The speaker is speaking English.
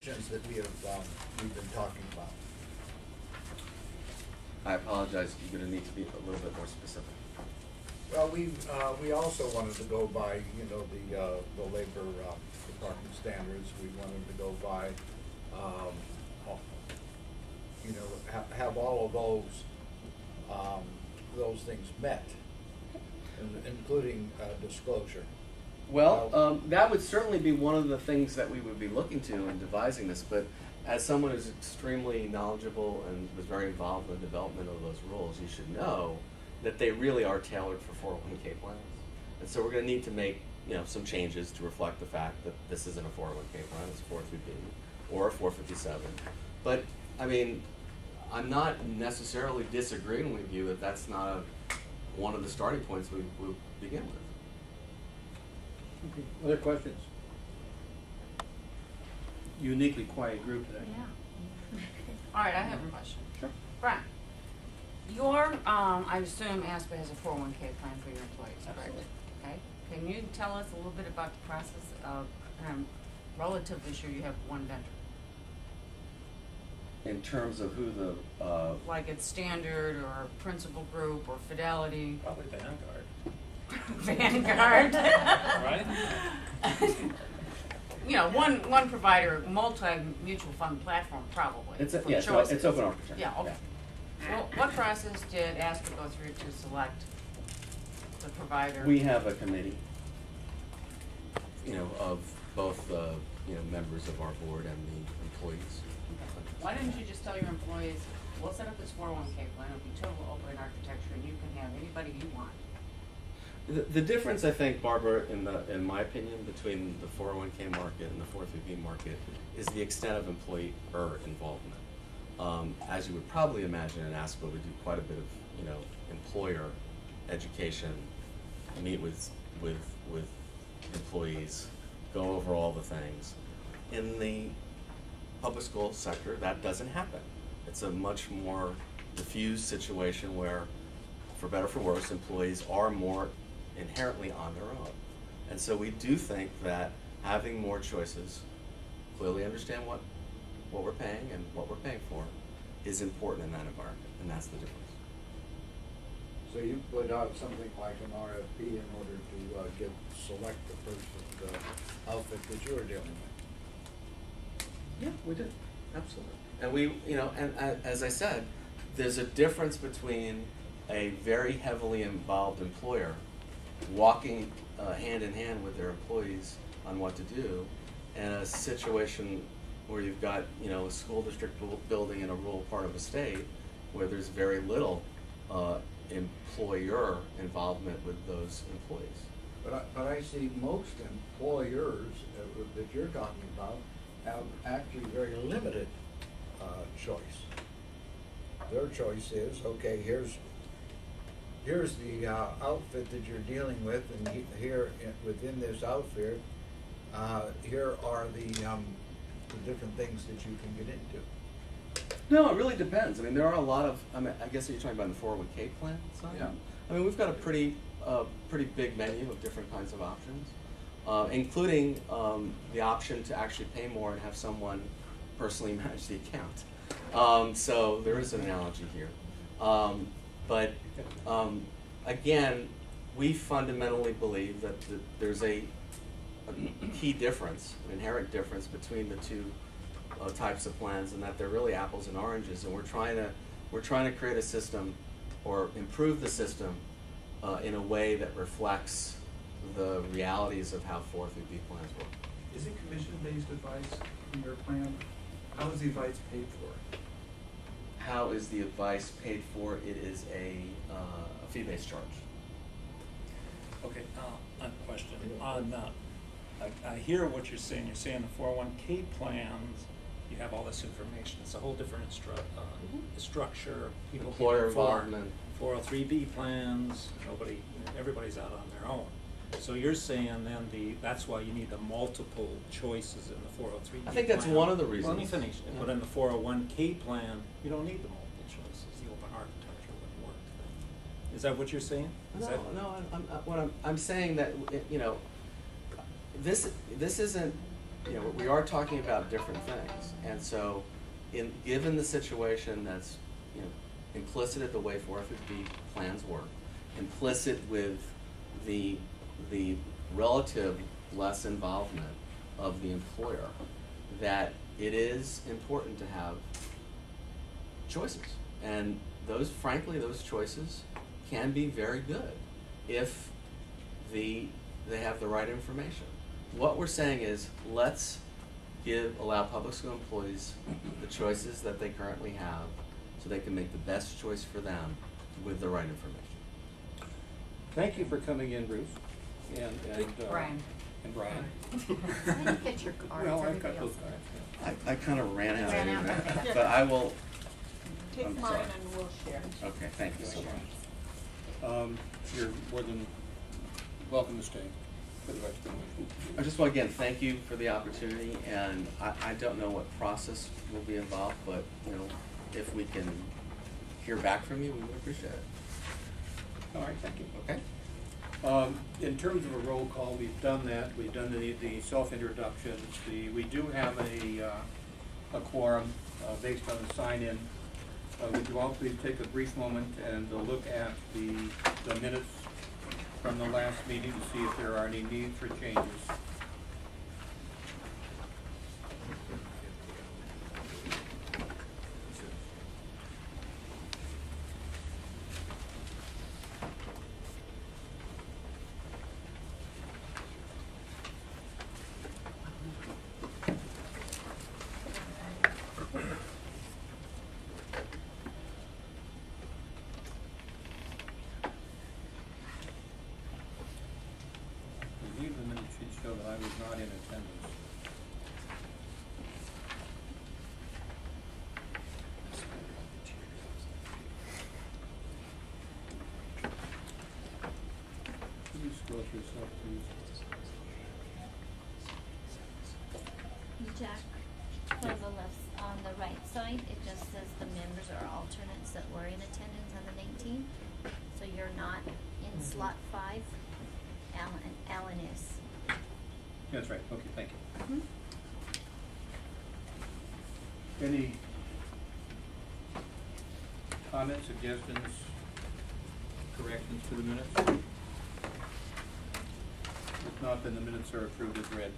that we've been talking about. I apologize. You're going to need to be a little bit more specific. Well, we also wanted to go by the labor department standards. We wanted to go by have all of those things met, including disclosure. Well, that would certainly be one of the things that we would be looking to in devising this, but as someone who's extremely knowledgeable and was very involved in the development of those rules, you should know that they really are tailored for 401k plans. And so we're going to need to make some changes to reflect the fact that this isn't a 401k plan, it's a 403b or a 457. But, I mean, I'm not necessarily disagreeing with you that that's not one of the starting points we begin with. Okay. Other questions? Uniquely quiet group today. Yeah. All right, I have a question. Sure. Brian, I assume ASPPA has a 401k plan for your employees, correct? Absolutely. Okay. Can you tell us a little bit about the process of, relatively sure you have one vendor? In terms of who the... like it's Standard or Principal Group or Fidelity? Probably Vanguard. Vanguard. Right? One provider, multi-mutual fund platform probably. It's for it's open architecture. Yeah, okay. Yeah. Well, what process did ASPPA go through to select the provider? We have a committee, of both members of our board and the employees. Why didn't you just tell your employees, we'll set up this 401k plan, it'll be total open architecture, and you can have anybody you want? The difference, I think, Barbara, in my opinion, between the 401k market and the 403b market is the extent of employer involvement. As you would probably imagine, in ASPPA, we do quite a bit of employer education, meet with employees, go over all the things. In the public school sector, that doesn't happen. It's a much more diffused situation where, for better or for worse, employees are more inherently on their own. And so we do think that having more choices, clearly understand what we're paying and what we're paying for, is important in that environment, and that's the difference. So you put out something like an RFP in order to select the outfit that you were dealing with? Yeah, we did, absolutely. And we, and as I said, there's a difference between a very heavily involved employer walking hand in hand with their employees on what to do, and a situation where you've got a school district building in a rural part of a state where there's very little employer involvement with those employees. But I see most employers that you're talking about have actually very limited choice. Their choice is, okay, here's the outfit that you're dealing with, and here within this outfit, here are the different things that you can get into. No, it really depends. I mean, there are a lot of. I guess you're talking about the 401k plan side. Yeah. I mean, we've got a pretty big menu of different kinds of options, including the option to actually pay more and have someone personally manage the account. So there is an analogy here. But again, we fundamentally believe that there's a key difference, an inherent difference between the two types of plans, and that they're really apples and oranges. And we're trying to create a system or improve the system in a way that reflects the realities of how 403b plans work. Is it commission-based advice in your plan? How is the advice paid for? How is the advice paid for? It is a fee-based charge. Okay, a question. I hear what you're saying. You're saying the 401k plans, you have all this information. It's a whole different structure. People Employer involvement. 403b plans, everybody's out on their own. So you're saying then that's why you need the multiple choices in the 403b I think that's plan. one of the reasons. Well, let me finish. Yeah. But in the 401k plan, you don't need the multiple choices. The open architecture wouldn't work then. Is that what you're saying? No. I'm saying that this isn't you know, we are talking about different things. And so, given the situation that's, you know, implicit at the way 450 plans work, implicit with the relative less involvement of the employer, that it is important to have choices. And frankly, those choices can be very good if they have the right information. What we're saying is, let's allow public school employees the choices that they currently have, so they can make the best choice for them with the right information. Thank you for coming in, Bruce. And Brian. And Brian. I didn't get your cards. Well, I've Everybody got those else cards. I kind of ran out Ran of out. here, but I will. Take I'm mine sorry. and we'll share. Okay, thank you so much. You're more than welcome to stay for the rest of the meeting. I just want to again thank you for the opportunity, and I don't know what process will be involved, but you know, if we can hear back from you, we would appreciate it. All right, thank you. Okay. In terms of a roll call, we've done that. We've done the self-introductions. We do have a quorum based on the sign-in. Would you all please take a brief moment and look at the minutes from the last meeting to see if there are any need for changes. I believe the minutes should show that I was not in attendance. Can you scroll through yourself, please? Jack, on the left, on the right side, it just says the members or alternates that were in attendance on the 19th. So you're not in slot 5. Alan is. That's right, okay, thank you. Any comments, suggestions, corrections to the minutes? If not, then the minutes are approved as read.